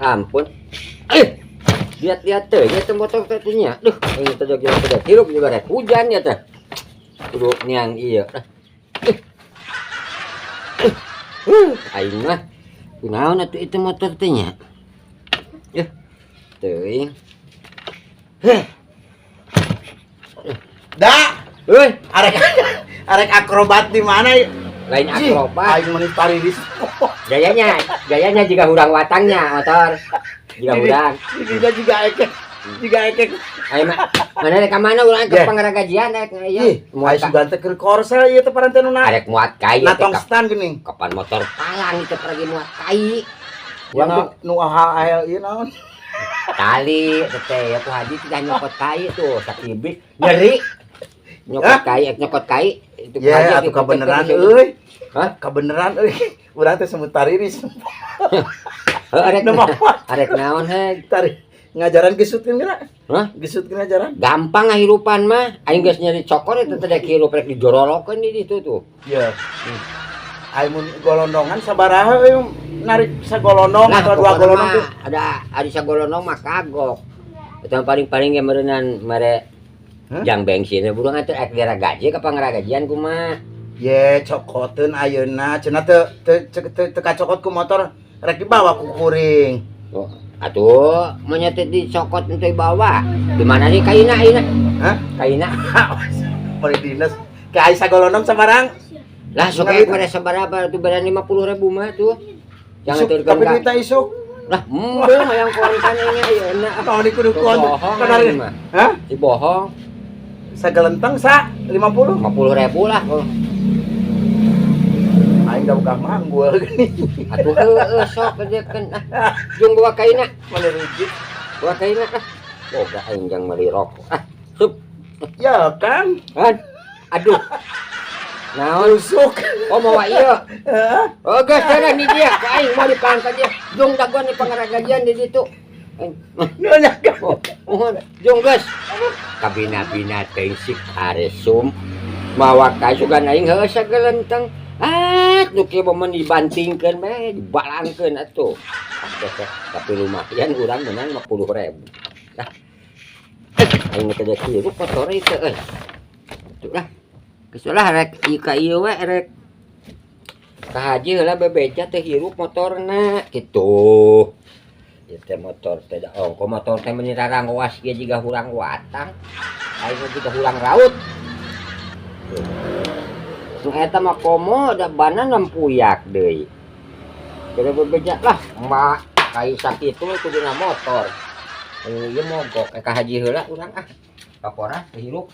Ampun. Lihat-lihat teh, ya teh motor teh nya. Duh, ini teh joget hirup juga rek hujan ya teh. Kudu niang ieu. Aing mah kunaon atuh itu motor teh nya. Yeuh. Teuing. Da, Euy, arek akrobat di mana? lain akrobat. Aing meuni pariris. Gayanya juga hurang watangnya motor. Juga hurang. Dia juga ekek. Ayo mana rek ka mana urang ke pangaragajian rek Ih, ai sugan teh keur korsel ieu teh parantenuna. arek muat kai Na tong stan geuning. kapan motor palang itu pergi muat kai. Urang nu AHL ieu naon? Tali teh ya tuh haji tidak nyokot kai tuh sakibis nyeri. Nyokot kai itu Ya, atuh kabeneran euy. Hah? Kabeneran euy. Urang teh semut tariris. Arek naon he? Tari ngajaran gesutkeun geura. Hah? Gesutkeun ngajaran. Gampang ngahirupan mah. Aing geus nyeri cokor itu teh dek hirup rek dijorolokeun di ditu tuh. Iya. Aing mun golondongan sabaraha euy narik sagolondong atau dua golondong tuh. Ada sagolondong mah kagok. Itu paling-paling ge meureunnan mere jang bensin burung atuh ek dera gaji ka pangaragajian kumaha. Ye, cokoteun ayeuna cenah teu kacokot ku motor rek dibawa ku kuring. Oh, atuh menyetit dicokot untuk bawa. Di mana sih kaina ayeuna? Hah? Kaina. Mari dinas. Ke ai sagolondong sabarang. Lah sok ae pada sabaraha tuh beran 50.000 mah tuh. Jangan turun tapi duitna isuk. Lah, belum yang kontannya ayeuna. Naon kudu kon. Kadari mah. Hah? Si bohong. Sagelenteng sa 50. 50.000 lah. Aing da buka manggul gini. Atuh heueuh sok gedekeun jeung gua kaina. Mana rujit. Gua kaina boga aing jang meuli rokok. Sup. Ya kan. Aduh. Naon Usuk. Oh mau ieu. Oh geus cenah di dia, ka aing mau dipangkat dia. Jung daguan di pangaragajian di ditu. Nanya ka. Jung geus. Kabina-bina teh sik haresum. Mawa ka sugan aing heueuh sagelenteng. Nu kieu momen dibantingkeun bae dibalangkeun atuh. Tapi lumayan urang menang 50.000. Dah. Aing teh dek hirup motor itu euy. Tuh lah. Geus lah rek ieu ka ieu we rek. Ka haji heula bebeja teh hirup motorna kitu. Ieu teh motor teh da ongko motor teh menirarang was ieu jiga hurang watang. Aing jiga hurang raut. Nu eta mah komo da bana nempuyak deui. Kada bebeja lah mak kai sakitu kuduna motor. Ieu mogok ka haji heula urang kapora hirup.